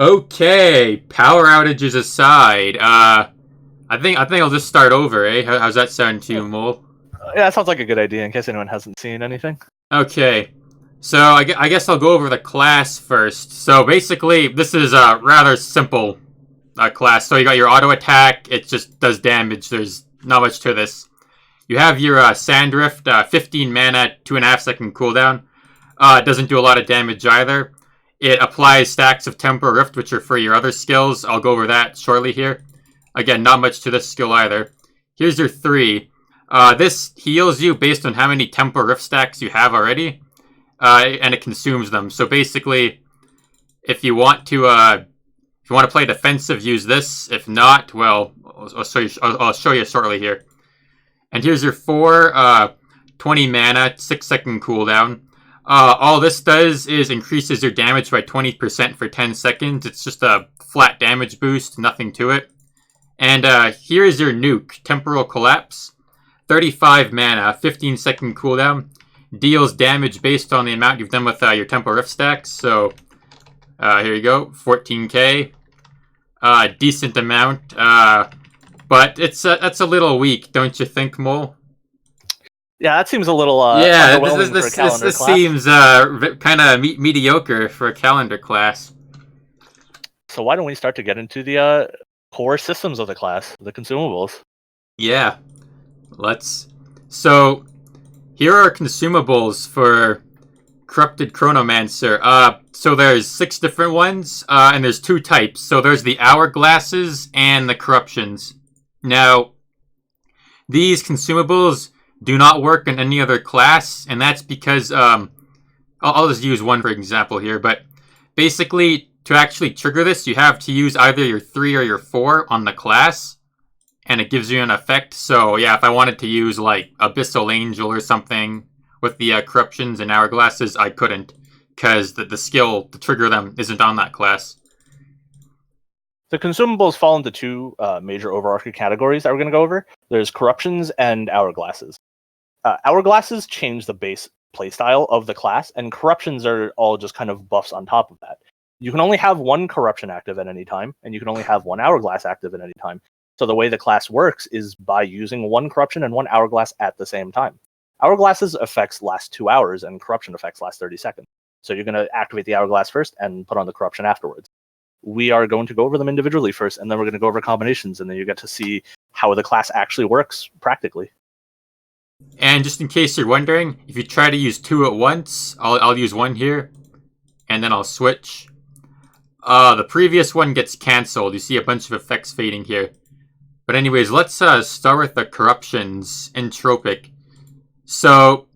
Okay, power outages aside, I think I'll just start over, eh? How's that sound to you, Mole? Yeah, that sounds like a good idea in case anyone hasn't seen anything. Okay, so I guess I'll go over the class first. So basically, this is a rather simple class. So you got your auto attack, it just does damage, there's not much to this. You have your Sandrift, 15 mana, 2.5-second cooldown. It doesn't do a lot of damage either. It applies stacks of Temporal Rift, which are for your other skills. I'll go over that shortly here. Again, not much to this skill either. Here's your 3. This heals you based on how many Temporal Rift stacks you have already, and it consumes them. So basically, if you want to play defensive, use this. If not, well, I'll show you shortly here. And here's your 4, 20 mana, 6-second cooldown. All this does is increases your damage by 20% for 10 seconds. It's just a flat damage boost, nothing to it. And here is your nuke, Temporal Collapse. 35 mana, 15-second cooldown. Deals damage based on the amount you've done with your Temporal Rift stacks. So here you go, 14k. Decent amount, but that's a little weak, don't you think, Mole? Yeah, that seems a little yeah. This Seems kind of mediocre for a calendar class. So why don't we start to get into the core systems of the class, the consumables? Yeah, let's. So here are consumables for Corrupted Chronomancer. So there's 6 different ones, and there's 2 types. So there's the Hourglasses and the Corruptions. Now, these consumables do not work in any other class, and that's because, I'll just use one for example here, but basically, to actually trigger this, you have to use either your 3 or your 4 on the class, and it gives you an effect. So yeah, if I wanted to use like Abyssal Angel or something with the Corruptions and Hourglasses, I couldn't, because the skill to trigger them isn't on that class. The consumables fall into 2 major overarching categories that we're going to go over. There's Corruptions and Hourglasses. Hourglasses change the base playstyle of the class, and Corruptions are all just kind of buffs on top of that. You can only have 1 Corruption active at any time, and you can only have 1 Hourglass active at any time. So the way the class works is by using 1 Corruption and 1 Hourglass at the same time. Hourglass's effects last 2 hours, and Corruption effects last 30 seconds. So you're going to activate the Hourglass first and put on the Corruption afterwards. We are going to go over them individually first, and then we're going to go over combinations, and then you get to see how the class actually works practically. And just in case you're wondering, if you try to use 2 at once, I'll use 1 here, and then I'll switch. The previous one gets cancelled. You see a bunch of effects fading here. But anyways, let's start with the Corruptions Entropic. So,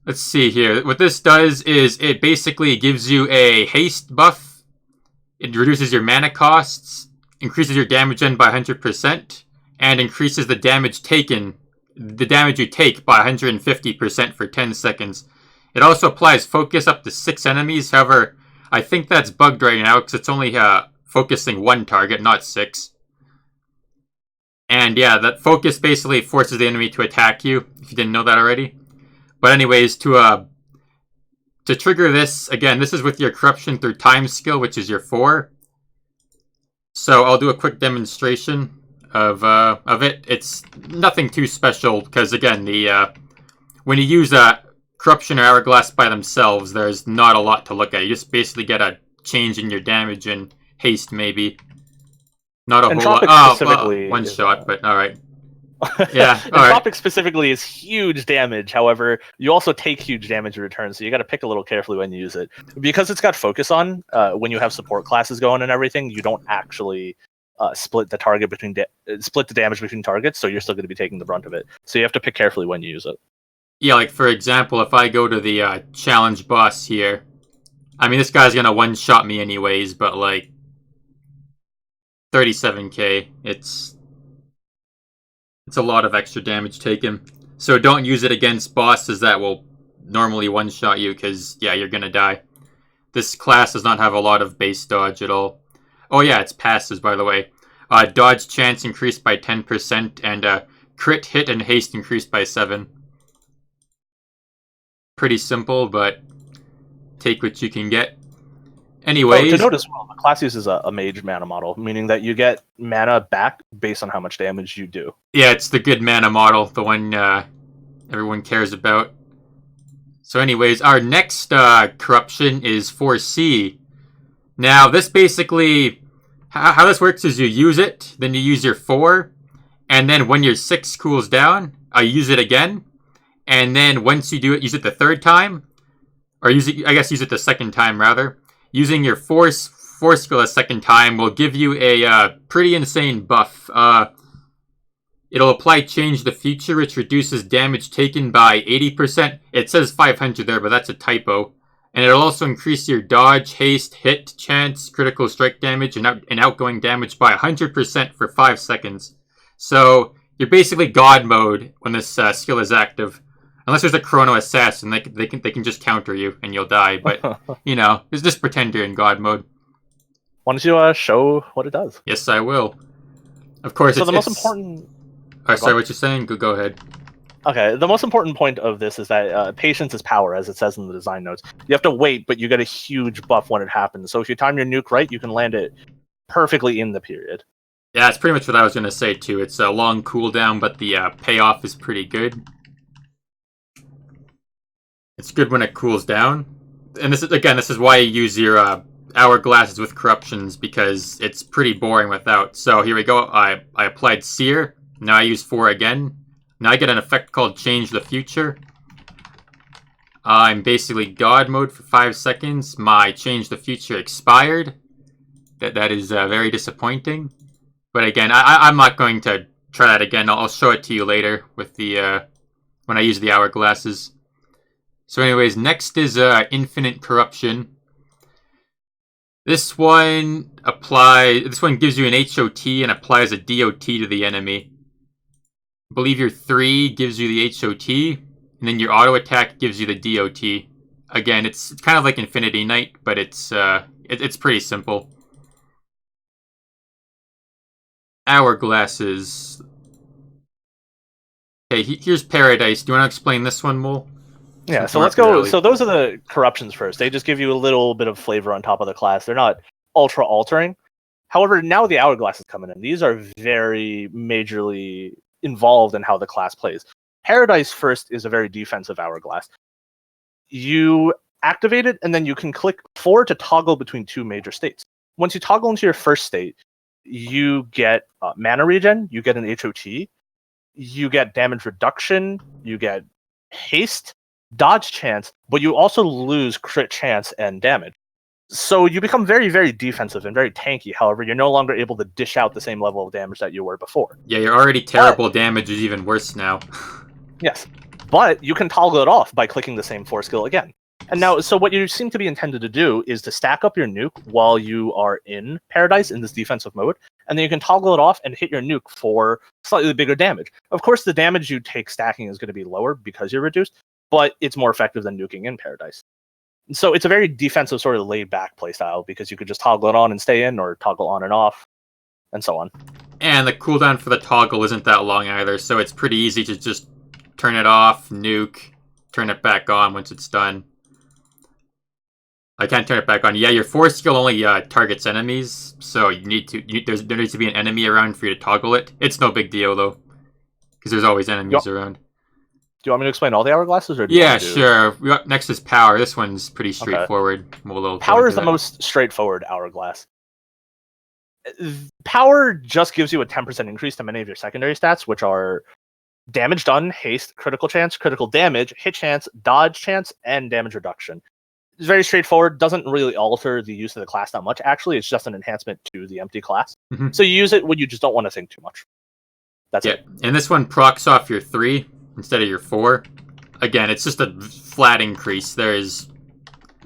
let's see here. What this does is it basically gives you a haste buff. It reduces your mana costs, increases your damage in by 100%, and increases the damage you take by 150% for 10 seconds. It also applies focus up to 6 enemies. However, I think that's bugged right now because it's only focusing 1 target, not 6. And yeah, that focus basically forces the enemy to attack you, if you didn't know that already. But anyways, to trigger this, again, this is with your Corruption through Time skill, which is your 4. So I'll do a quick demonstration of it. It's nothing too special, because again, when you use Corruption or Hourglass by themselves, there's not a lot to look at. You just basically get a change in your damage and haste, maybe. Not a whole lot. Oh, one shot, but alright. Yeah, Entropic specifically is huge damage. However, you also take huge damage in return, so you got to pick a little carefully when you use it. Because it's got focus on, when you have support classes going and everything, you don't actually split the damage between targets, so you're still going to be taking the brunt of it. So you have to pick carefully when you use it. Yeah, like for example, if I go to the challenge boss here, I mean, this guy's going to one-shot me anyways, but like 37k, it's a lot of extra damage taken. So don't use it against bosses that will normally one-shot you, because, yeah, you're gonna die. This class does not have a lot of base dodge at all. Oh yeah, it's passes, by the way. Dodge chance increased by 10%, and crit, hit, and haste increased by 7. Pretty simple, but take what you can get. Anyways, to note as well, the class uses a mage mana model, meaning that you get mana back based on how much damage you do. yeah, it's the good mana model, the one everyone cares about. So anyways, our next corruption is Forsee. Now, this basically, how this works is you use it, then you use your 4, and then when your 6 cools down, use it again, and then once you do it, use it the third time, or use it the second time, rather. Using your 4 skill a second time will give you a pretty insane buff. It'll apply Change the Future, which reduces damage taken by 80%. It says 500 there, but that's a typo. And it'll also increase your dodge, haste, hit, chance, critical strike damage, and outgoing damage by 100% for 5 seconds. So you're basically God mode when this skill is active. Unless there's a Chrono Assassin, they can just counter you and you'll die. But, just pretend you're in God mode. Why don't you show what it does? Yes, I will. Of course, so the most important... Oh, sorry, what you're saying? Go ahead. Okay, the most important point of this is that patience is power, as it says in the design notes. You have to wait, but you get a huge buff when it happens. So if you time your nuke right, you can land it perfectly in the period. Yeah, that's pretty much what I was going to say, too. It's a long cooldown, but the payoff is pretty good. It's good when it cools down. And this is why you use your hourglasses with corruptions, because it's pretty boring without. So here we go. I applied Seer. Now I use 4 again. Now I get an effect called Change the Future. I'm basically God mode for 5 seconds. My Change the Future expired. That is very disappointing. But again, I'm not going to try that again. I'll show it to you later with the when I use the hourglasses. So anyways, next is Infinite Corruption. This one gives you an HOT and applies a DOT to the enemy. I believe your 3 gives you the HOT, and then your auto attack gives you the DOT. Again, it's kind of like Infinity Knight, but it's pretty simple. Hourglasses. Okay, here's Paradise. Do you want to explain this one, Mole? Yeah, so let's go. So those are the corruptions first. They just give you a little bit of flavor on top of the class. They're not ultra altering. However, now the hourglasses coming in. These are very majorly involved in how the class plays. Paradise first is a very defensive hourglass. You activate it, and then you can click 4 to toggle between 2 major states. Once you toggle into your first state, you get mana regen, you get an HOT, you get damage reduction, you get haste, dodge chance, but you also lose crit chance and damage. So you become very, very defensive and very tanky. However, you're no longer able to dish out the same level of damage that you were before. Yeah, your already terrible damage is even worse now. Yes, but you can toggle it off by clicking the same 4 skill again. And now, so what you seem to be intended to do is to stack up your nuke while you are in Paradise in this defensive mode, and then you can toggle it off and hit your nuke for slightly bigger damage. Of course, the damage you take stacking is going to be lower because you're reduced, but it's more effective than nuking in Paradise. So it's a very defensive sort of laid-back playstyle because you could just toggle it on and stay in, or toggle on and off, and so on. And the cooldown for the toggle isn't that long either, so it's pretty easy to just turn it off, nuke, turn it back on once it's done. I can't turn it back on. Yeah, your 4 skill only targets enemies, so there needs to be an enemy around for you to toggle it. It's no big deal though, because there's always enemies around. Do you want me to explain all the hourglasses? Or sure. Next is Power. This one's pretty straightforward. Okay. Power is the most straightforward hourglass. Power just gives you a 10% increase to many of your secondary stats, which are damage done, haste, critical chance, critical damage, hit chance, dodge chance, and damage reduction. It's very straightforward, doesn't really alter the use of the class that much. Actually, it's just an enhancement to the empty class. Mm-hmm. So you use it when you just don't want to think too much. That's it. And this one procs off your 3 instead of your 4. Again, it's just a flat increase. This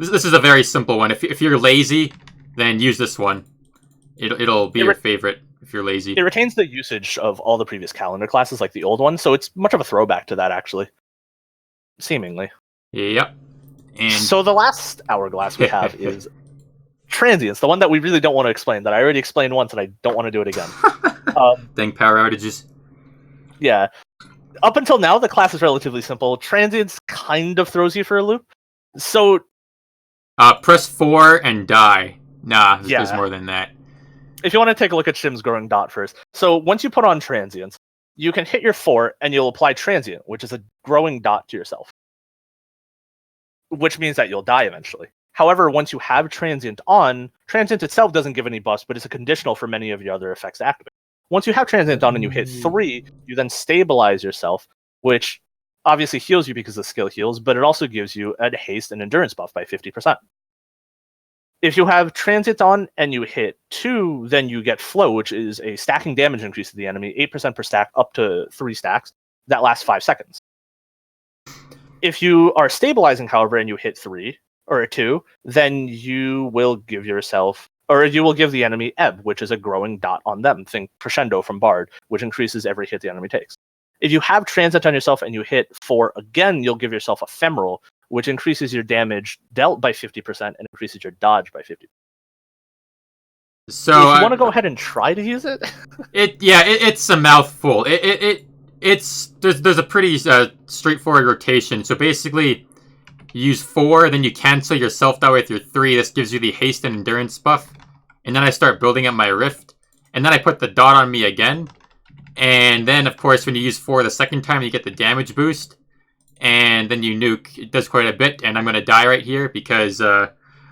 is a very simple one. If you're lazy, then use this one. It'll be your favorite if you're lazy. It retains the usage of all the previous calendar classes, like the old one, so it's much of a throwback to that, actually. Seemingly. Yep. And so the last hourglass we have is Transcience, the one that we really don't want to explain, that I already explained once and I don't want to do it again. Dang power outages. Yeah. Up until now, the class is relatively simple. Transcience kind of throws you for a loop. So Press 4 and die. Nah, there's Yeah. more than that. If you want to take a look at Shim's growing dot first. So once you put on Transience, you can hit your 4 and you'll apply Transient, which is a growing dot to yourself. Which means that you'll die eventually. However, once you have Transient on, Transient itself doesn't give any buffs, but it's a conditional for many of your other effects to activate. Once you have Transient on and you hit 3, you then stabilize yourself, which obviously heals you because the skill heals, but it also gives you a haste and endurance buff by 50%. If you have Transient on and you hit 2, then you get Flow, which is a stacking damage increase to the enemy, 8% per stack, up to 3 stacks. That lasts 5 seconds. If you are stabilizing, however, and you hit 3 or 2, then you will give yourself, or you will give the enemy Ebb, which is a growing dot on them. Think Crescendo from Bard, which increases every hit the enemy takes. If you have Transient on yourself and you hit 4 again, you'll give yourself Ephemeral, which increases your damage dealt by 50% and increases your dodge by 50%. So if you want to go ahead and try to use it, it's a mouthful. There's a pretty straightforward rotation. So basically, you use 4, then you cancel yourself that with your 3. This gives you the haste and endurance buff. And then I start building up my rift, and then I put the dot on me again. And then, of course, when you use 4 the second time, you get the damage boost. And then you nuke. It does quite a bit, and I'm going to die right here because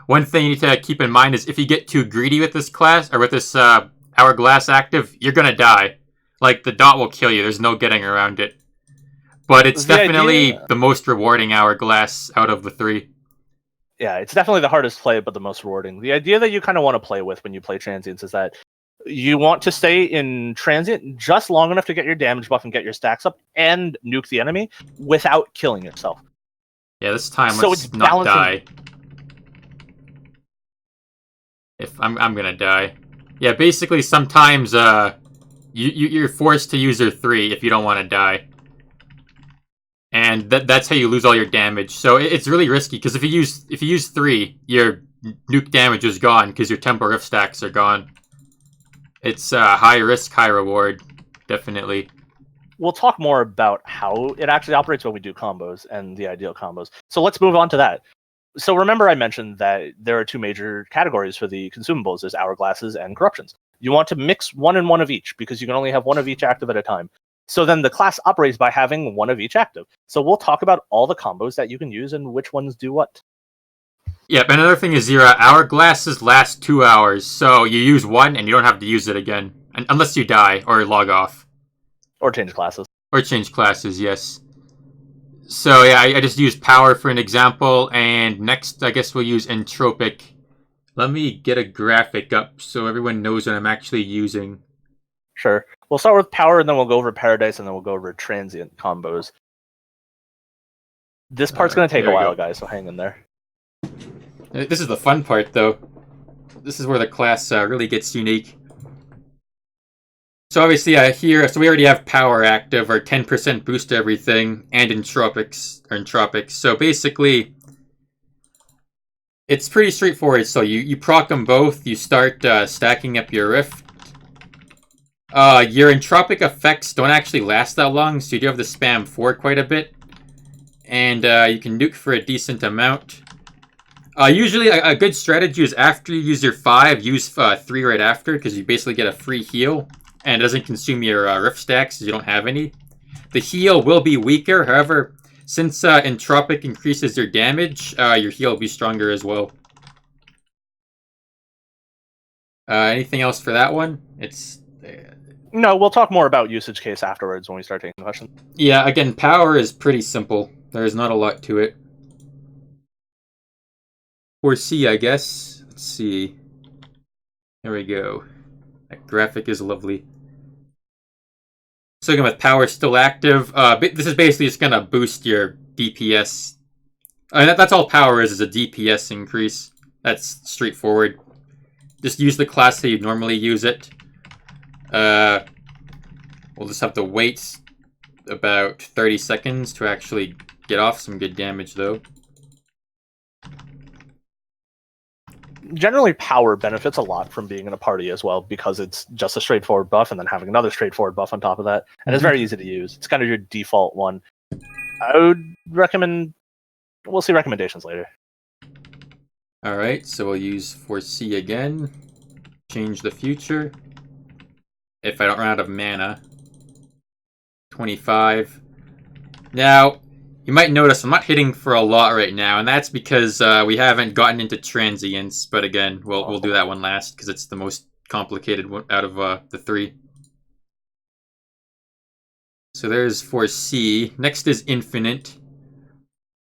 one thing you need to keep in mind is if you get too greedy with this class, or with this Hourglass active, you're going to die. Like, the dot will kill you. There's no getting around it. But it's definitely the most rewarding Hourglass out of the 3. Yeah, it's definitely the hardest play, but the most rewarding. The idea that you kind of want to play with when you play Transience is that you want to stay in Transient just long enough to get your damage buff and get your stacks up and nuke the enemy without killing yourself. Yeah, this time let's not die. If I'm gonna die. Yeah, basically sometimes you're forced to use your 3 if you don't want to die. And that's how you lose all your damage. So it's really risky because if you use 3, your nuke damage is gone because your tempo rift stacks are gone. It's high risk, high reward, definitely. We'll talk more about how it actually operates when we do combos and the ideal combos. So let's move on to that. So remember I mentioned that there are 2 major categories for the consumables. There's Hourglasses and Corruptions. You want to mix 1 and 1 of each because you can only have 1 of each active at a time. So then the class operates by having 1 of each active. So we'll talk about all the combos that you can use and which ones do what. Yep, another thing is your Hourglasses last 2 hours, so you use 1 and you don't have to use it again. Unless you die or log off. Or change classes. Or change classes, yes. So yeah, I just used Power for an example, and next I guess we'll use Entropic. Let me get a graphic up so everyone knows what I'm actually using. Sure. We'll start with Power, and then we'll go over Paradise, and then we'll go over Transient combos. This part's going to take a while, guys, so hang in there. This is the fun part, though. This is where the class really gets unique. So obviously here, so we already have Power active, or 10% boost to everything, and Entropic. So basically, it's pretty straightforward. So you proc them both, you start stacking up your rift. Your Entropic effects don't actually last that long, so you do have to spam 4 quite a bit. And you can nuke for a decent amount. Usually a good strategy is after you use your 5, use 3 right after, because you basically get a free heal. And it doesn't consume your rift stacks, because you don't have any. The heal will be weaker, however, since Entropic increases your damage, your heal will be stronger as well. Anything else for that one? No, we'll talk more about usage case afterwards when we start taking questions. Yeah, again, Power is pretty simple. There's not a lot to it. Forsee, I guess. Let's see. There we go. That graphic is lovely. So again, with Power still active, this is basically just going to boost your DPS. That's all Power is a DPS increase. That's straightforward. Just use the class that you normally use it. We'll just have to wait about 30 seconds to actually get off some good damage, though. Generally, Power benefits a lot from being in a party as well, because it's just a straightforward buff and then having another straightforward buff on top of that. And it's very easy to use. It's kind of your default one. I would recommend... We'll see recommendations later. Alright, so we'll use Foresee again. Change the future. If I don't run out of mana. 25. Now, you might notice I'm not hitting for a lot right now, and that's because we haven't gotten into Transience, but again, we'll do that one last, because it's the most complicated one out of the three. So there's Forsee. Next is Infinite.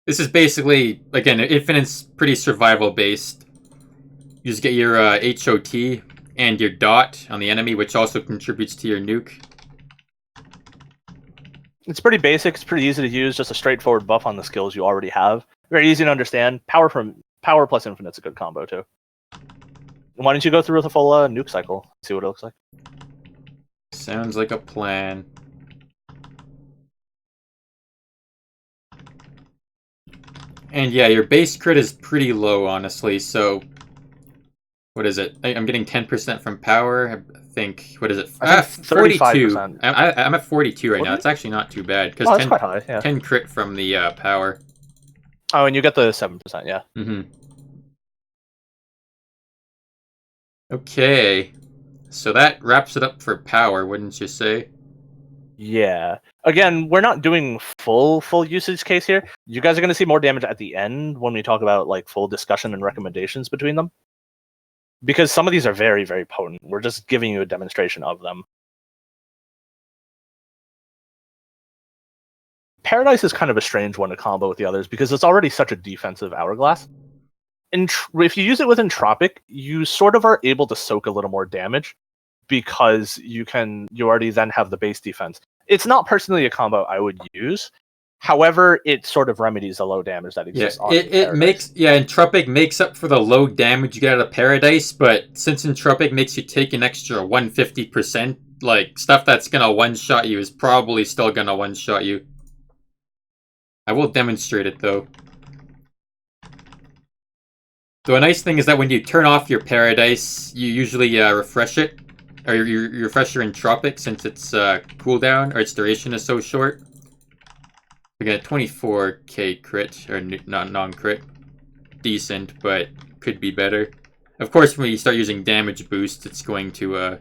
This is basically, again, Infinite's pretty survival-based. You just get your HOT and your dot on the enemy, which also contributes to your nuke. It's pretty basic. It's pretty easy to use. Just a straightforward buff on the skills you already have. Very easy to understand. Power plus Infinite's a good combo too. Why don't you go through with a full nuke cycle? See what it looks like. Sounds like a plan. And yeah, your base crit is pretty low, honestly. So, what is it? I'm getting 10% from power. I think, what is it? 42. I'm at 42 right now. It's actually not too bad. Because that's quite high, yeah. 10 crit from the power. Oh, and you get the 7%, yeah. Mm-hmm. Okay. So that wraps it up for power, wouldn't you say? Yeah. Again, we're not doing full usage case here. You guys are going to see more damage at the end when we talk about like full discussion and recommendations between them. Because some of these are very, very potent. We're just giving you a demonstration of them. Paradise is kind of a strange one to combo with the others because it's already such a defensive hourglass. If you use it with Entropic, you sort of are able to soak a little more damage because you already then have the base defense. It's not personally a combo I would use. However, it sort of remedies the low damage that exists on Paradise. Entropic makes up for the low damage you get out of Paradise, but since Entropic makes you take an extra 150%, like, stuff that's gonna one-shot you is probably still gonna one-shot you. I will demonstrate it, though. So a nice thing is that when you turn off your Paradise, you usually refresh it. Or you refresh your Entropic since its cooldown, or its duration is so short. We got 24k crit, or non-crit. Decent, but could be better. Of course, when you start using damage boost, it's going to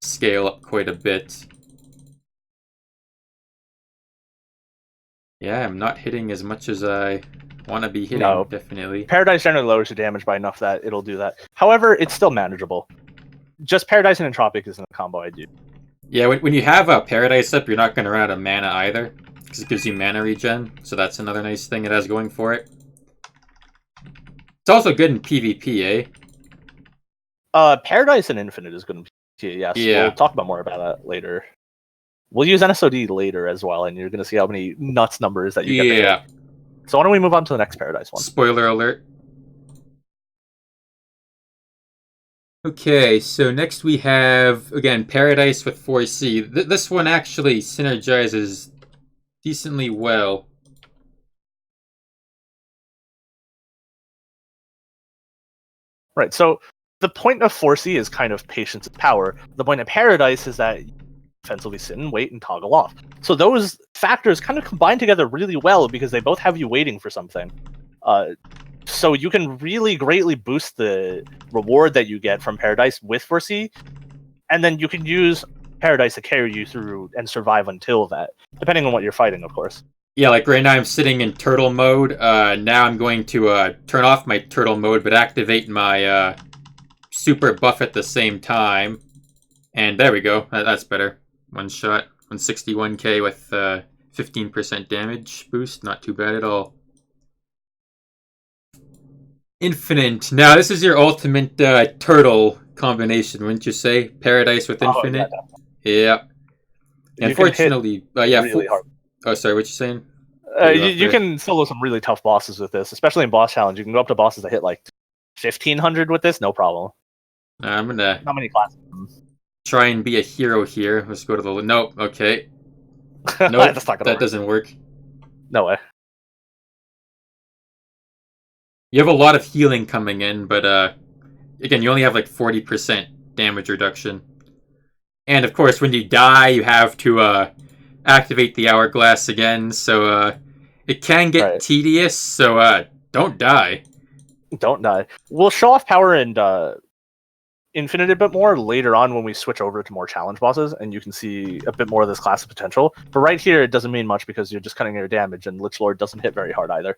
scale up quite a bit. Yeah, I'm not hitting as much as I want to be hitting, definitely. Paradise generally lowers your damage by enough that it'll do that. However, it's still manageable. Just Paradise and Entropic isn't a combo I do. Yeah, when you have a Paradise up, you're not going to run out of mana either. Because it gives you mana regen, so that's another nice thing it has going for it. It's also good in PvP, eh? Paradise and Infinite is good in PvP, yes. Yeah. We'll talk about more about that later. We'll use NSOD later as well, and you're going to see how many nuts numbers that you get. Yeah. So why don't we move on to the next Paradise one? Spoiler alert. Okay, so next we have, again, Paradise with Forsee. This one actually synergizes decently well. Right, so the point of Forsee is kind of patience and power. The point of Paradise is that you defensively sit and wait and toggle off. So those factors kind of combine together really well because they both have you waiting for something. So you can really greatly boost the reward that you get from Paradise with Forsee, and then you can use Paradise to carry you through and survive until that, depending on what you're fighting, of course. Yeah, like right now I'm sitting in turtle mode. Now I'm going to turn off my turtle mode, but activate my super buff at the same time. And there we go. That's better. One shot. 161k with 15% damage boost. Not too bad at all. Infinite. Now, this is your ultimate turtle combination, wouldn't you say? Paradise with Infinite. Yeah. Unfortunately, really hard. Oh, sorry, what you saying? You can solo some really tough bosses with this, especially in boss challenge. You can go up to bosses that hit like 1500 with this, no problem. I'm gonna. Not many classes. Try and be a hero here. Let's go to the. Nope. Okay. Nope. That doesn't work. No way. You have a lot of healing coming in, but again, you only have like 40% damage reduction. And of course, when you die, you have to activate the hourglass again, so it can get tedious, so don't die. Don't die. We'll show off power and Infinite a bit more later on when we switch over to more challenge bosses, and you can see a bit more of this class's potential. But right here, it doesn't mean much because you're just cutting your damage, and Lich Lord doesn't hit very hard either.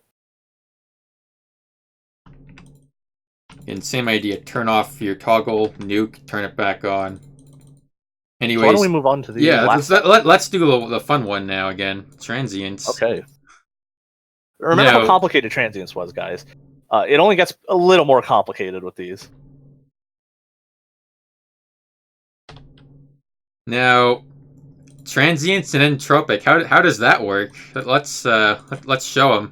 And same idea, turn off your toggle, nuke, turn it back on. Anyways, so why don't we move on to the let's do the fun one now again. Transience. Okay. Remember how complicated Transience was, guys. It only gets a little more complicated with these. Now, Transcience and Entropic, how does that work? Let's show them.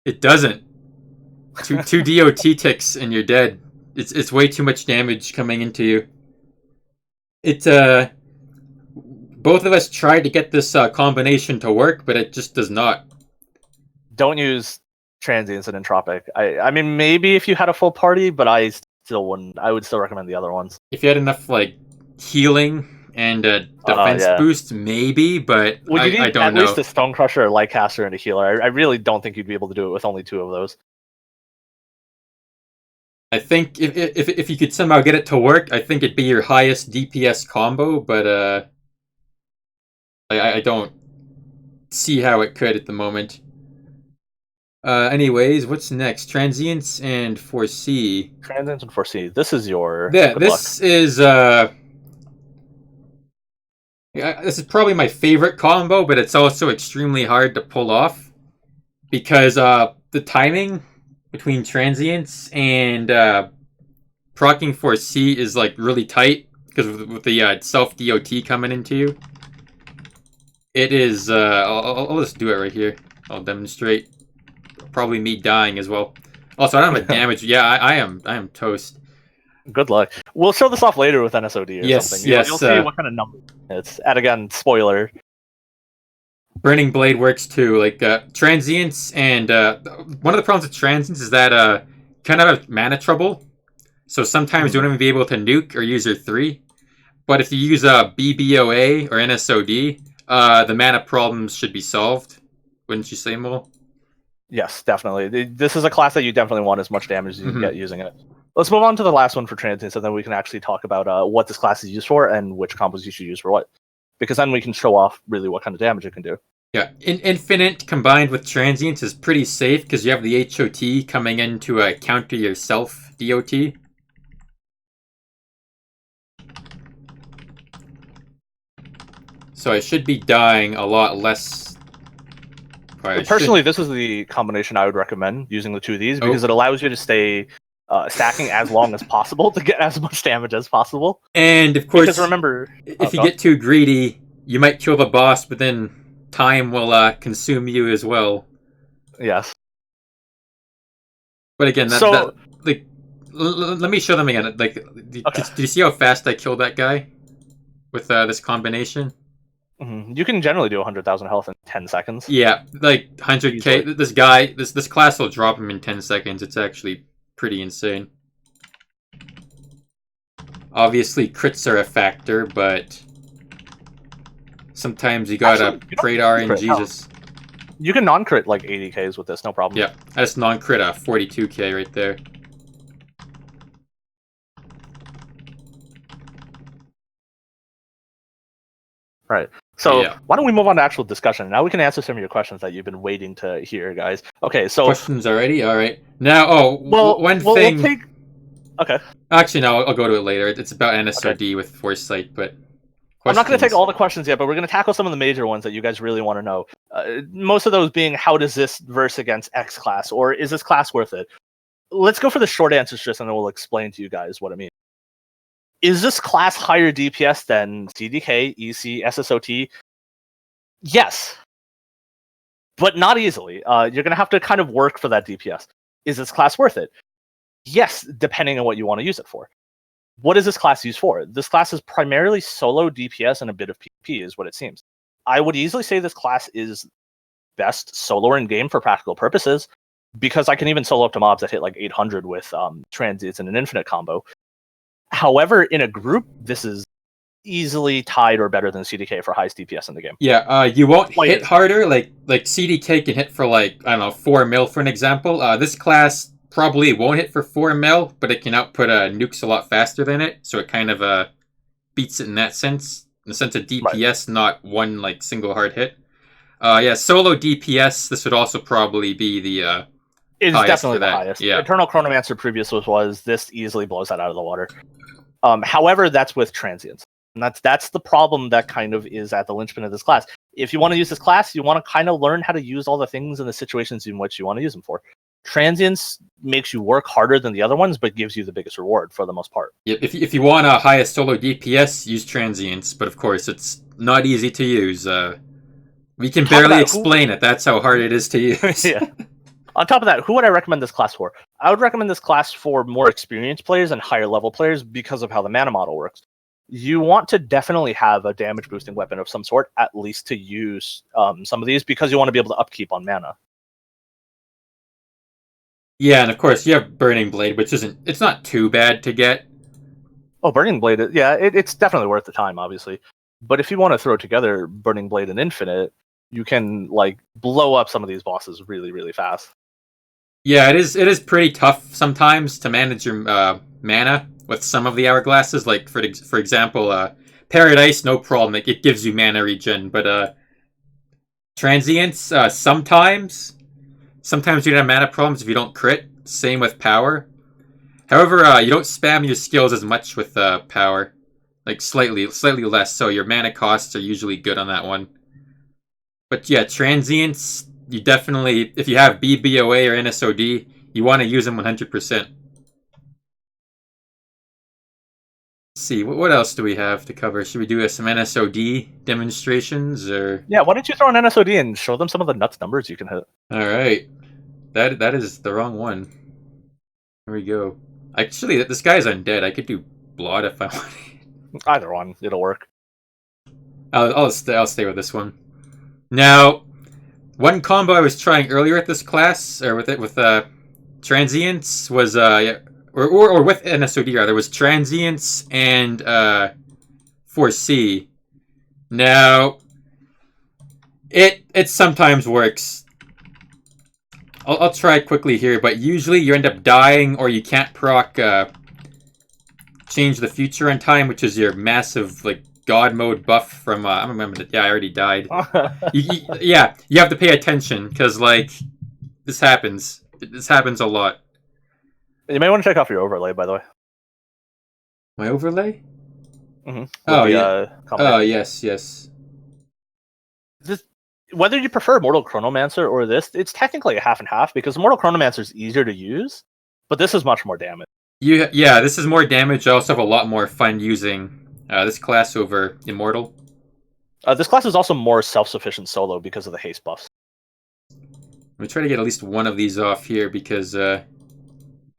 It doesn't. Two DOT ticks and you're dead. It's way too much damage coming into you. Both of us tried to get this combination to work, but it just does not. Don't use Transience and Entropic. I mean, maybe if you had a full party, but I still wouldn't. I would still recommend the other ones. If you had enough like healing and defense boost, maybe, but would you need I don't at know. least a Stonecaster, a Lightcaster, and a healer. I really don't think you'd be able to do it with only 2 of those. I think if you could somehow get it to work, I think it'd be your highest DPS combo, but I don't see how it could at the moment. Anyways, what's next? Transience and Forsee. Transcience and Forsee. This is your... Yeah, this is probably my favorite combo, but it's also extremely hard to pull off because the timing between Transience and proccing Forsee is like really tight because with the self DOT coming into you. It is. I'll just do it right here. I'll demonstrate. Probably me dying as well. Also, I don't have a damage. Yeah, I am toast. Good luck. We'll show this off later with NSOD or something. Yes. You'll see what kind of number it's. And again, spoiler. Burning Blade works too. Like Transience and one of the problems with Transience is that kind of have mana trouble. So sometimes you won't even be able to nuke or use your 3. But if you use BBOA or NSOD, the mana problems should be solved. Wouldn't you say, Mo? Yes, definitely. This is a class that you definitely want as much damage as you can get using it. Let's move on to the last one for Transience, and then we can actually talk about what this class is used for and which combos you should use for what. Because then we can show off really what kind of damage it can do. Yeah, Infinite combined with Transience is pretty safe because you have the HOT coming in to counter your self DOT. So I should be dying a lot less. Personally, this is the combination I would recommend using the 2 of these because it allows you to stay stacking as long as possible to get as much damage as possible. And of course, because remember, if you get too greedy, you might kill the boss, but then time will consume you as well. Yes. But again, let me show them again. Like, did you see how fast I killed that guy with this combination? You can generally do 100,000 health in 10 seconds. Yeah, like 100k. This guy, this class will drop him in 10 seconds. It's actually pretty insane. Obviously, crits are a factor, but sometimes you gotta pray to RNGesus. You can non-crit like 80Ks with this, no problem. Yeah, I just non-crit 42k right there. Right. So why don't we move on to actual discussion? Now we can answer some of your questions that you've been waiting to hear, guys. Okay, so... Questions already? All right. Now, one thing... We'll take... Okay. Actually, no, I'll go to it later. It's about NSOD with Foresight, but... I'm not going to take all the questions yet, but we're going to tackle some of the major ones that you guys really want to know. Most of those being, how does this verse against X class, or is this class worth it? Let's go for the short answers just, and then we'll explain to you guys what I mean. Is this class higher DPS than CDK, EC, SSOT? Yes. But not easily. You're going to have to kind of work for that DPS. Is this class worth it? Yes, depending on what you want to use it for. What is this class used for? This class is primarily solo DPS and a bit of PvP, is what it seems. I would easily say this class is best solo in game for practical purposes, because I can even solo up to mobs that hit like 800 with Transience and an Infinite combo. However, in a group, this is easily tied or better than CDK for highest DPS in the game. Yeah, you won't Quite hit is. harder. Like CDK can hit for like, I don't know, 4 mil for an example. This class probably won't hit for 4 mil, but it can output nukes a lot faster than it, so it kind of beats it in that sense. In the sense of DPS, not one like single hard hit. Yeah, solo DPS. This would also probably be the It is highest definitely for the that. highest. Yeah. Eternal Chronomancer previous was this easily blows that out of the water. However, that's with transients. And that's the problem that kind of is at the linchpin of this class. If you want to use this class, you want to kind of learn how to use all the things and the situations in which you want to use them for. Transients makes you work harder than the other ones, but gives you the biggest reward for the most part. Yep. If you want a highest solo DPS, use transients, but of course it's not easy to use. We can barely explain it. That's how hard it is to use. Yeah. On top of that, who would I recommend this class for? I would recommend this class for more experienced players and higher level players because of how the mana model works. You want to definitely have a damage boosting weapon of some sort, at least to use some of these, because you want to be able to upkeep on mana. Yeah, and of course you have Burning Blade, which it's not too bad to get. Oh, Burning Blade, it's definitely worth the time, obviously. But if you want to throw together Burning Blade and Infinite, you can like blow up some of these bosses really, really fast. Yeah, it is pretty tough sometimes to manage your mana with some of the hourglasses. Like for example, Paradise, no problem. It gives you mana regen, but Transience, sometimes you can have mana problems if you don't crit. Same with Power. However, you don't spam your skills as much with Power. Like slightly less, so your mana costs are usually good on that one. But yeah, Transients, you definitely, if you have BBOA or NSOD, you want to use them 100%. Let's see, what else do we have to cover? Should we do some NSOD demonstrations, or? Yeah, why don't you throw an NSOD and show them some of the nuts numbers you can hit? Alright. That is the wrong one. Here we go. Actually, this guy's undead. I could do Blood if I want. Either one, it'll work. I'll stay with this one. Now, one combo I was trying earlier at this class, or with Transients, was or with NSOD rather, was Transients and Forsee. Now, it sometimes works. I'll try quickly here, but usually you end up dying, or you can't proc Change the Future in Time, which is your massive like God mode buff from I don't remember that. Yeah, I already died. You have to pay attention because like this happens. This happens a lot. You may want to check off your overlay, by the way. My overlay? Mm-hmm. Oh yeah. Oh yes. Whether you prefer Mortal Chronomancer or this, it's technically a half and half because Mortal Chronomancer is easier to use, but this is much more damage. Yeah, this is more damage. I also have a lot more fun using this class over Immortal. This class is also more self-sufficient solo because of the haste buffs. I'm gonna try to get at least one of these off here because the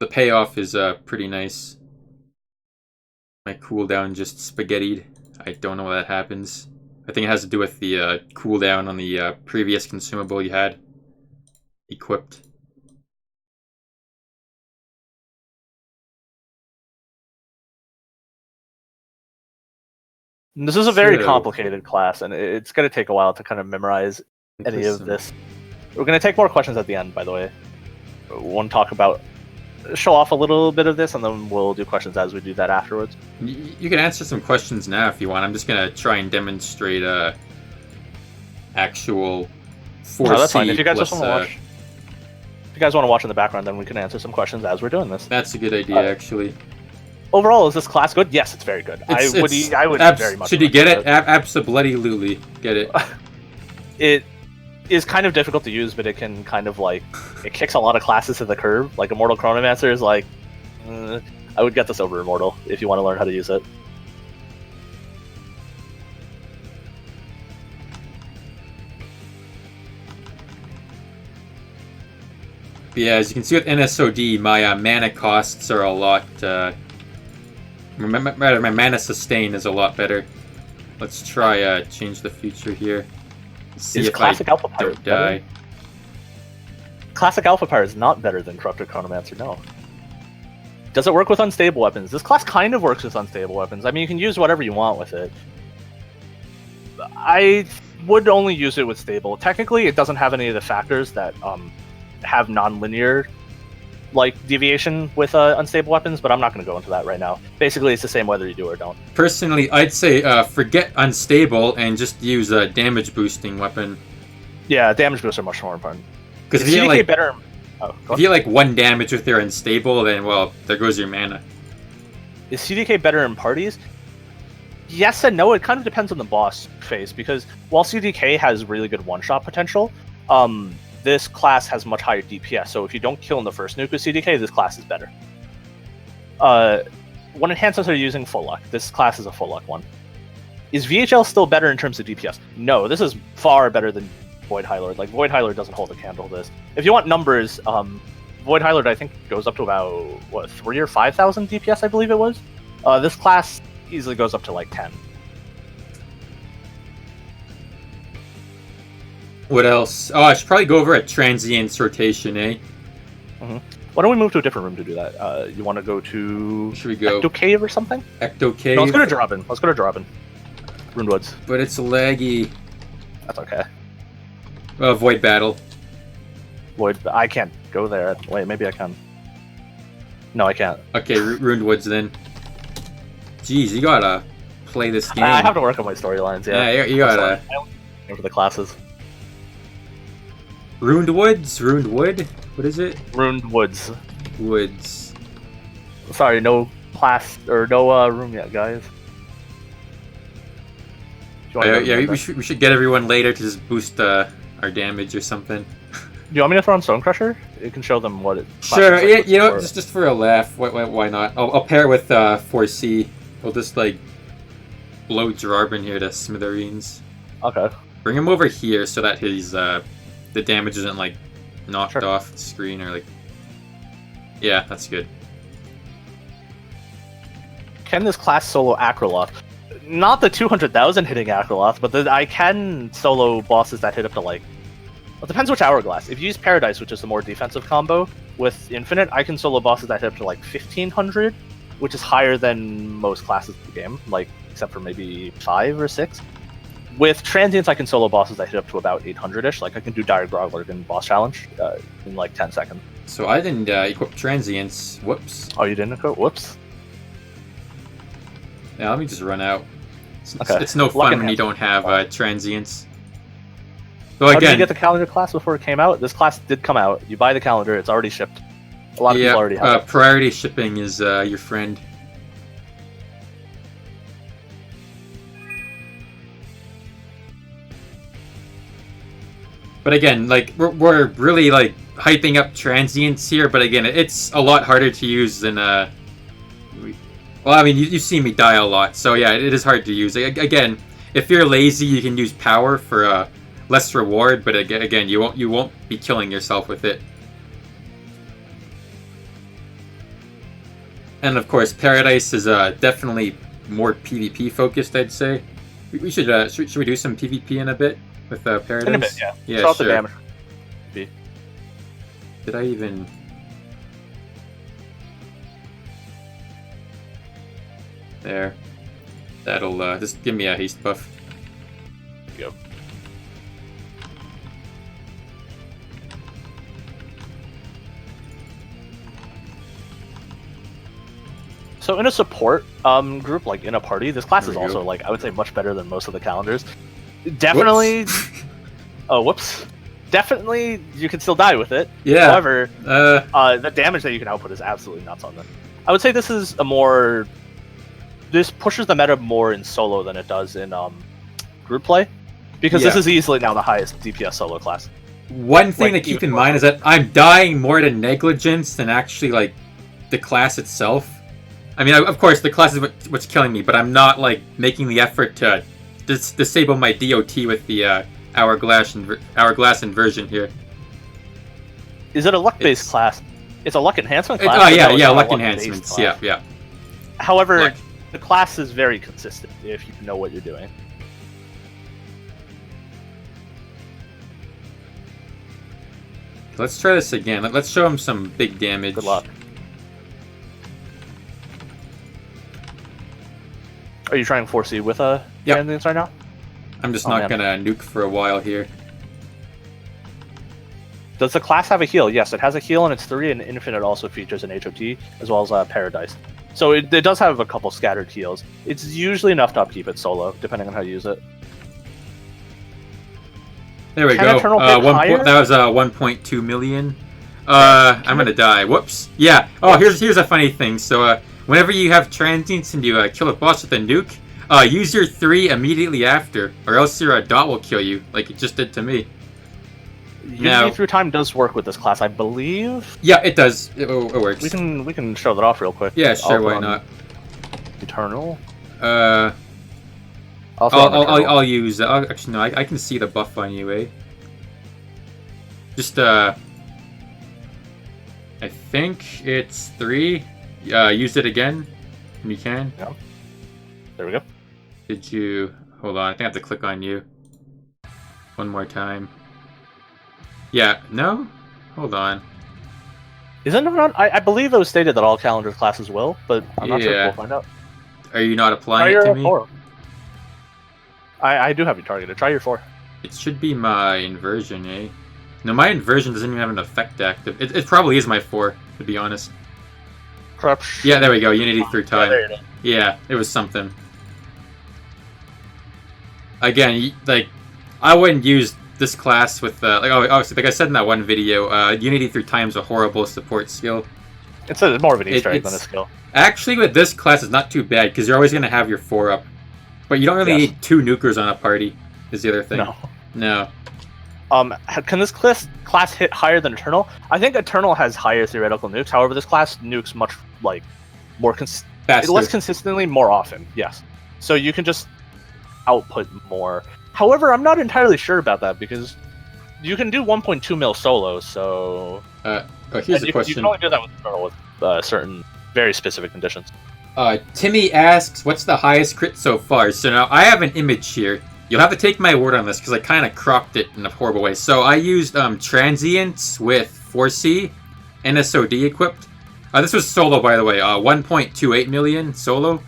payoff is pretty nice. My cooldown just spaghettied. I don't know why that happens. I think it has to do with the cooldown on the previous consumable you had equipped. This is a very complicated class, and it's going to take a while to kind of memorize any of this. We're going to take more questions at the end, by the way. We'll show off a little bit of this, and then we'll do questions as we do that afterwards. You can answer some questions now if you want. I'm just going to try and demonstrate actual Forsee. No, that's fine. If you guys just want to watch, if you guys want to watch in the background, then we can answer some questions as we're doing this. That's a good idea, actually. Overall, is this class good? Yes, it's very good. I would very much. Should you get it? Absolutely get it. It is kind of difficult to use, but it can kind of like it kicks a lot of classes to the curb. Like Immortal Chronomancer is like, I would get this over Immortal if you want to learn how to use it. Yeah, as you can see with NSOD, my mana costs are a lot. Rather, my mana sustain is a lot better. Let's try Change the Future here. See if Classic Alpha Power don't die. Classic Alpha Power is not better than Corrupted Chronomancer, no. Does it work with unstable weapons? This class kind of works with unstable weapons. I mean, you can use whatever you want with it. I would only use it with stable. Technically, it doesn't have any of the factors that have non-linear deviation with unstable weapons, but I'm not going to go into that right now. Basically, it's the same whether you do or don't. Personally, I'd say forget unstable and just use a damage boosting weapon. Yeah, damage boosts are much more important. Because if you get better. if you get 1 damage with your unstable, then well, there goes your mana. Is CDK better in parties? Yes and no. It kind of depends on the boss phase, because while CDK has really good one-shot potential, this class has much higher DPS. So if you don't kill in the first nuke with CDK, this class is better. When enhancements are using full luck, this class is a full luck one. Is VHL still better in terms of DPS? No, this is far better than Void High Lord. Void High Lord doesn't hold a candle to this. If you want numbers, Void High Lord I think goes up to about 3,000 or 5,000 DPS, I believe it was. This class easily goes up to 10. What else? Oh, I should probably go over a Transcience rotation, eh? Mm-hmm. Why don't we move to a different room to do that? You want to go to... Should we go? Ecto Cave or something? Ecto Cave? No, let's go to Drobin. Ruined Woods. But it's laggy. That's okay. Void Battle. Void... I can't go there. Wait, maybe I can. No, I can't. Okay, Ruined Woods then. Jeez, you gotta play this game. I have to work on my storylines, yeah. Yeah, you gotta... For the classes. Ruined Woods? Ruined Wood? What is it? Ruined Woods. Woods. Sorry, no class or no room yet, guys. Yeah, we should get everyone later to just boost our damage or something. Do you want me to throw on Stone Crusher? It can show them what it. Sure, yeah, you know, just for a laugh. Why not? I'll pair it with Forsee. We'll just blow Jararbin here to smithereens. Okay. Bring him over here so that his the damage isn't knocked off the screen or Yeah, that's good. Can this class solo Acroloth? Not the 200,000 hitting Acroloth, but I can solo bosses that hit up to it depends which Hourglass. If you use Paradise, which is the more defensive combo, with Infinite, I can solo bosses that hit up to 1,500, which is higher than most classes of the game, except for maybe 5 or 6. With Transience, I can solo bosses that hit up to about 800-ish. I can do Dire Groggler in boss challenge in 10 seconds. So I didn't equip Transience. Whoops. Oh, you didn't equip? Whoops. Yeah, let me just run out. It's no fun when you don't have Transience. So How did you get the calendar class before it came out? This class did come out. You buy the calendar, it's already shipped. A lot of people already have it. Priority shipping is your friend. But again, we're really hyping up Transience here. But again, it's a lot harder to use than well, I mean, you've seen me die a lot, so yeah, it is hard to use. Again, if you're lazy, you can use power for less reward. But again, you won't be killing yourself with it. And of course, Paradise is definitely more PvP focused, I'd say. We should we do some PvP in a bit with Paradise? In a bit, yeah. Yeah, sure. The damage. Did I even? There. That'll just give me a haste buff. Go. So in a support group, in a party, this class is also I would say much better than most of the calendars. Definitely. Whoops. Oh, whoops. Definitely, you can still die with it. Yeah. However, the damage that you can output is absolutely nuts on them. I would say this is this pushes the meta more in solo than it does in group play, because this is easily now the highest DPS solo class. One thing to keep in mind is that I'm dying more to negligence than actually the class itself. I mean, of course, the class is what's killing me, but I'm not making the effort to disable my DOT with the Hourglass inversion here. Is it a luck-based class? It's a luck enhancement class? Oh yeah, luck enhancements. Yeah. However, luck. The class is very consistent if you know what you're doing. Let's try this again. Let's show him some big damage. Good luck. Are you trying Forsee with Yep. Transience right now? I'm just not gonna nuke for a while here. Does the class have a heal? Yes, it has a heal, and it's 3, and Infinite also features an HOT, as well as Paradise. So it does have a couple scattered heals. It's usually enough to upkeep it solo, depending on how you use it. There we Can go. Eternal hit higher? That was 1.2 million. I'm gonna die. Whoops. Yeah. Oh, here's a funny thing. So whenever you have transients and you kill a boss with a nuke, use your 3 immediately after, or else your dot will kill you, like it just did to me. Unity through time does work with this class, I believe. Yeah, it does. It works. We can show that off real quick. Yeah, sure. Why not? Eternal. I'll use. Actually, no. I can see the buff on you, eh? Just I think it's 3. Use it again. When you can. Yeah. There we go. Did you? Hold on. I think I have to click on you. One more time. Yeah. No. Hold on. Isn't it not? I believe it was stated that all calendar classes will, but I'm not sure if we'll find out. Are you not applying it to me? 4. I do have you targeted. Try your 4. It should be my inversion, eh? No, my inversion doesn't even have an effect active. It probably is my 4, to be honest. Corruption. Yeah, there we go. Unity through time. Yeah, there it is. Yeah, it was something. Again, like, I wouldn't use this class with like I said in that one video, Unity through time is a horrible support skill. It's more of an Easter egg than a skill. Actually, with this class, it's not too bad because you're always going to have your 4 up, but you don't really need 2 nukers on a party. Is the other thing? No. Can this class hit higher than Eternal? I think Eternal has higher theoretical nukes. However, this class nukes much more less consistently, more often. Yes, so you can just output more. However, I'm not entirely sure about that because you can do 1.2 mil solo. So here's the question. You can only do that with Eternal with certain very specific conditions. Timmy asks, "What's the highest crit so far?" So now I have an image here. You'll have to take my word on this because I kind of cropped it in a horrible way. So I used Transience with Forsee, NSOD equipped. This was solo, by the way. 1.28 million solo.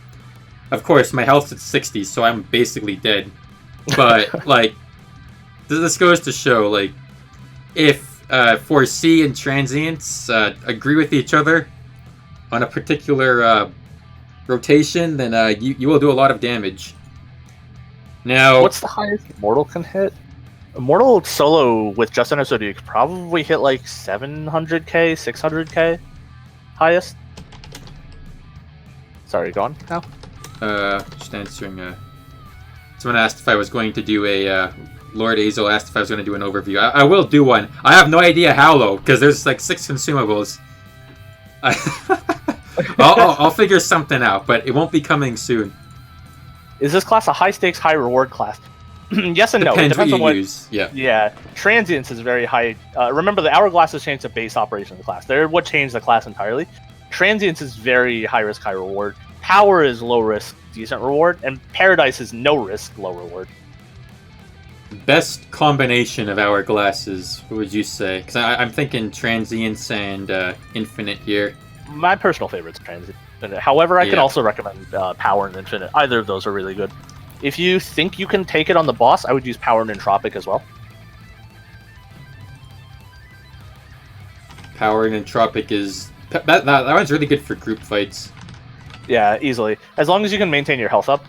Of course, my health's at 60, so I'm basically dead. But like, this goes to show, like, if Forsee and Transience agree with each other on a particular rotation, then you will do a lot of damage. Now, what's the highest Immortal can hit? Immortal solo with just NSOD could probably hit like 700k, 600k highest. Sorry, go on now. Just answering. Someone asked if I was going to do a. Lord Azel asked if I was going to do an overview. I will do one. I have no idea how though, because there's like 6 consumables. I'll figure something out, but it won't be coming soon. Is this class a high stakes, high reward class? Yes and no. Depends it depends what on you use. Yeah. Yeah. Transience is very high. Remember, the Hourglass has changed the base operation of the class. They're what changed the class entirely. Transience is very high risk, high reward. Power is low risk, decent reward, and Paradise is no risk, low reward. Best combination of Hourglasses, what would you say? Because I'm thinking Transience and Infinite here. My personal favorite is Transcience. However, I can also recommend Power and Infinite. Either of those are really good. If you think you can take it on the boss, I would use Power and Entropic as well. Power and Entropic is... That one's really good for group fights. Yeah, easily. As long as you can maintain your health up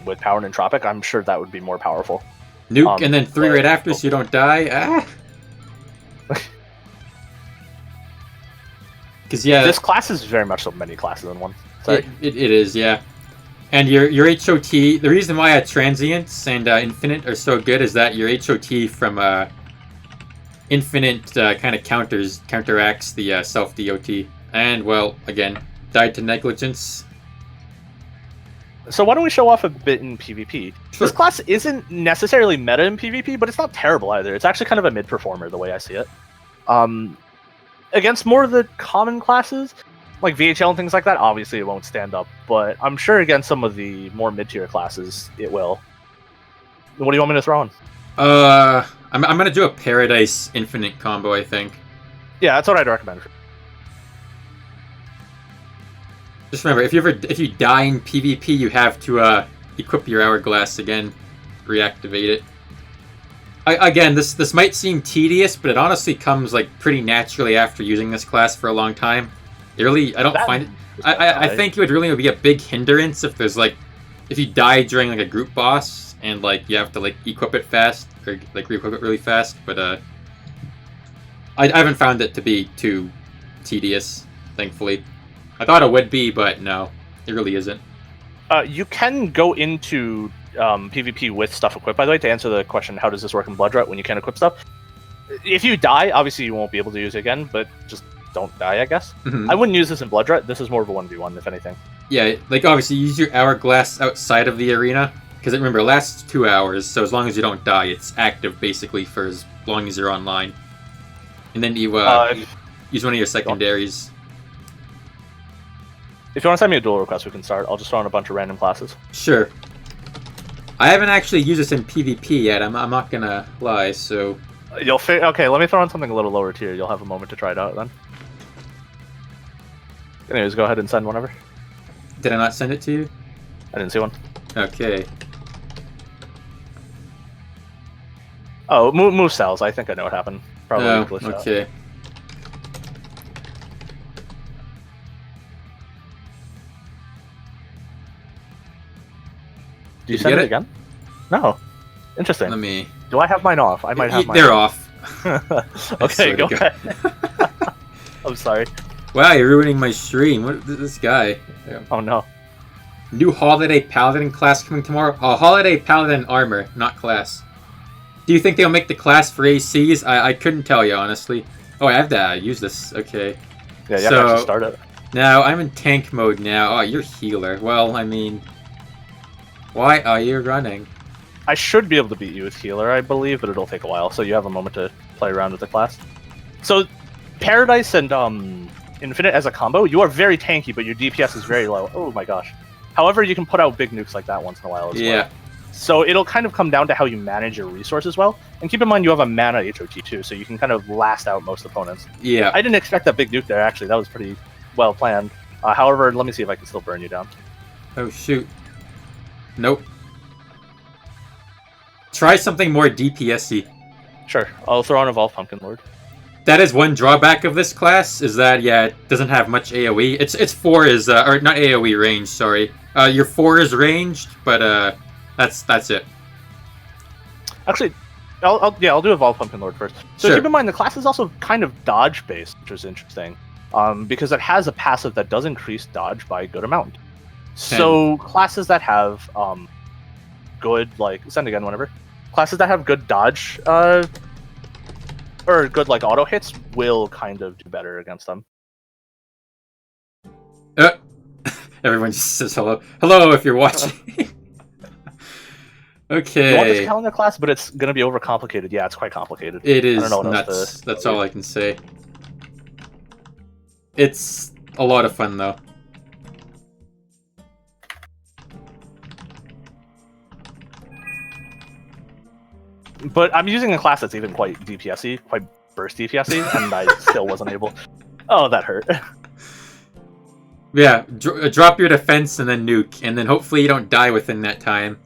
with Power and Entropic, I'm sure that would be more powerful. Nuke and then 3 right after so you don't die? Ah! Because this class is very much so many classes in one. It is, yeah. And your HOT, the reason why Transience and Infinite are so good is that your HOT from Infinite kind of counteracts the self-DOT. And, well, again, died to negligence. So why don't we show off a bit in PvP? Sure. This class isn't necessarily meta in PvP, but it's not terrible either. It's actually kind of a mid-performer, the way I see it. Against more of the common classes, like VHL and things like that, obviously it won't stand up, but I'm sure against some of the more mid-tier classes, it will. What do you want me to throw in? I'm going to do a Paradise Infinite combo, I think. Yeah, that's what I'd recommend. Just remember, if you die in PvP, you have to equip your Hourglass again, reactivate it. Again, this might seem tedious, but it honestly comes like pretty naturally after using this class for a long time. It really, I don't find it. I think it would really be a big hindrance if there's like, if you die during like a group boss and like you have to like equip it fast or like re-equip it really fast. But I haven't found it to be too tedious, thankfully. I thought it would be, but no, it really isn't. You can go into PvP with stuff equipped, by the way, to answer the question, how does this work in Blood Rat when you can't equip stuff? If you die, obviously you won't be able to use it again, but just don't die, I guess. Mm-hmm. I wouldn't use this in Blood Rat. This is more of a 1v1, if anything. Yeah, like obviously use your Hourglass outside of the arena, because remember, it lasts 2 hours, so as long as you don't die, it's active basically for as long as you're online. And then you use one of your secondaries. If you want to send me a duel request, we can start. I'll just throw in a bunch of random classes. Sure. I haven't actually used this in PvP yet, I'm not gonna lie, so... Okay, let me throw in something a little lower tier. You'll have a moment to try it out then. Anyways, go ahead and send whenever. Did I not send it to you? I didn't see one. Okay. Oh, move cells. I think I know what happened. Probably glitched out. Okay. Do you send it again? No. Interesting. Let me... Do I have mine off? I might have mine They're off. Okay, go ahead. I'm sorry. Wow, you're ruining my stream. What is this guy? Yeah. Oh no. New Holiday Paladin class coming tomorrow? Oh, Holiday Paladin armor, not class. Do you think they'll make the class for ACs? I couldn't tell you, honestly. Oh, I have to use this. Okay. Yeah, you have to actually start it. Now, I'm in tank mode now. Oh, you're healer. Well, I mean... Why are you running? I should be able to beat you with healer, I believe, but it'll take a while, so you have a moment to play around with the class. So, Paradise and Infinite as a combo, you are very tanky, but your DPS is very low. Oh my gosh. However, you can put out big nukes like that once in a while as well. So it'll kind of come down to how you manage your resources well. And keep in mind, you have a mana HOT too, so you can kind of last out most opponents. Yeah. I didn't expect that big nuke there, actually. That was pretty well planned. However, let me see if I can still burn you down. Oh, shoot. Nope. Try something more DPS-y. Sure. I'll throw on Evolve Pumpkin Lord. That is one drawback of this class, is that, yeah, it doesn't have much AoE. Its 4 is, or not AoE range, sorry. Your 4 is ranged, but, that's it. Actually, I'll do Evolve Pumpkin Lord first. So sure. Keep in mind, the class is also kind of dodge-based, which is interesting. Because it has a passive that does increase dodge by a good amount. So classes that have good, like, send again whenever. Classes that have good dodge, or good, like, auto hits will kind of do better against them. Everyone just says hello. Hello if you're watching. Okay. You want this calendar class, but it's going to be overcomplicated. Yeah, it's quite complicated. It is nuts. That's all I can say. It's a lot of fun, though. But I'm using a class that's even quite DPS-y, quite burst DPS-y, and I still wasn't able... Oh, that hurt. Yeah, drop your defense and then nuke, and then hopefully you don't die within that time.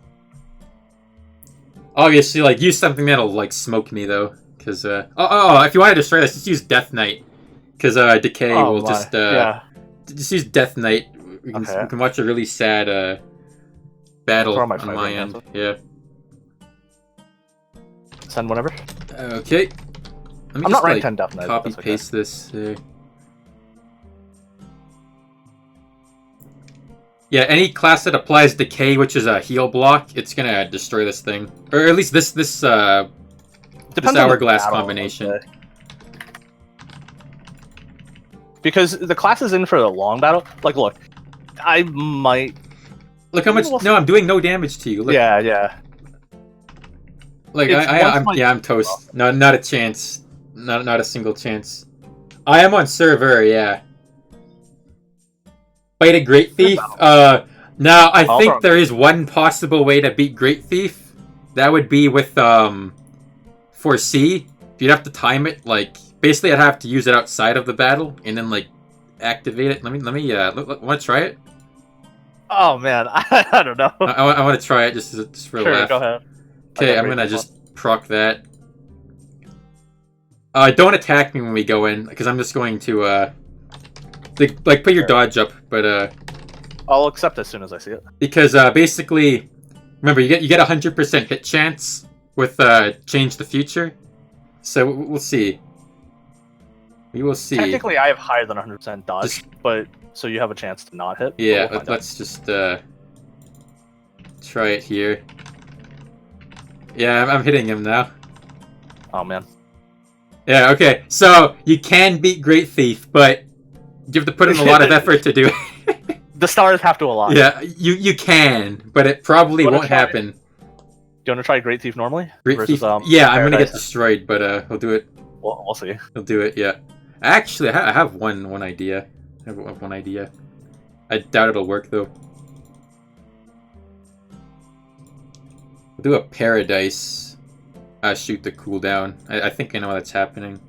Obviously, like, use something that'll, like, smoke me, though. Because, if you want to destroy this, just use Death Knight. Because, Decay will just, just use Death Knight. We can watch a really sad, battle on my end. Yeah. Send whenever. Okay. Let me I'm just, not like, 10 Death Knight. copy-paste this. Yeah, any class that applies Decay, which is a heal block, it's gonna destroy this thing. Or at least this Hourglass combination. Because the class is in for a long battle. Like, look, I might... Look how much... No, I'm doing no damage to you. Look. Yeah. Like, I'm toast. No, not a chance. Not a single chance. I am on server, yeah. Fight a Great Thief? Now, I think there is one possible way to beat Great Thief. That would be with, Forsee. You'd have to time it, like... Basically, I'd have to use it outside of the battle, and then, like, activate it. Let me, wanna try it? Oh man, I don't know. I want to try it just for a Sure, laugh. go ahead. Okay, I'm gonna just proc that. Don't attack me when we go in, because I'm just going to like put your dodge up, but I'll accept as soon as I see it. because basically, remember you get 100% hit chance with change the future, so we'll see. We will see. Technically, I have higher than 100% dodge, but so you have a chance to not hit. Yeah, We'll let's just try it here. Yeah, I'm hitting him now. Oh man. Yeah, okay. So you can beat Great Thief, but you have to put in a lot of effort to do it. The stars have to align. Yeah, you can, but it probably won't happen. Do you want to try Great Thief normally? Great versus, Thief. Yeah, I'm gonna Paradise? get destroyed, but he'll do it. We'll see. He'll do it. Yeah. Actually, I have one idea. I have one idea. I doubt it'll work though. We'll do a Paradise. Shoot the cooldown. I think I know what's happening.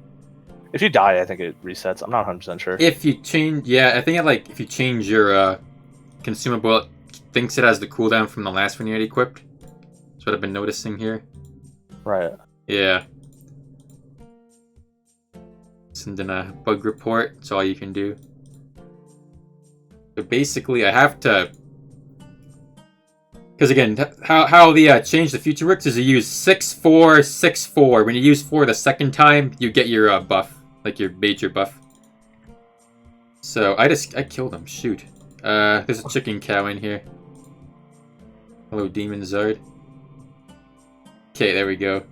If you die, I think it resets. I'm not 100% sure. If you change, yeah, I think if you change your consumable, it thinks it has the cooldown from the last one you had equipped. That's what I've been noticing here. Right. Yeah. Send in a bug report. That's all you can do. But basically, I have to. Because again, how the change the future works is you use 6-4, 6-4. When you use 4 the second time, you get your buff, like your major buff. So I killed him. Shoot. There's a chicken cow in here. Hello, Demon Zard. Okay, there we go.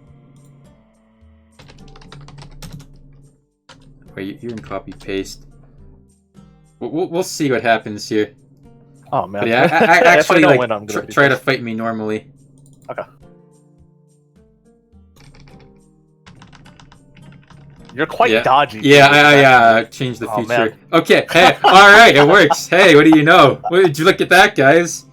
Wait, you can copy paste. We'll see what happens here. Oh man. But yeah, I actually if I don't like win, I'm gonna try to fight me normally. Okay. You're quite dodgy. Yeah, I changed the future. Man. Okay, hey, all right, it works. Hey, what do you know? Did you look at that, guys?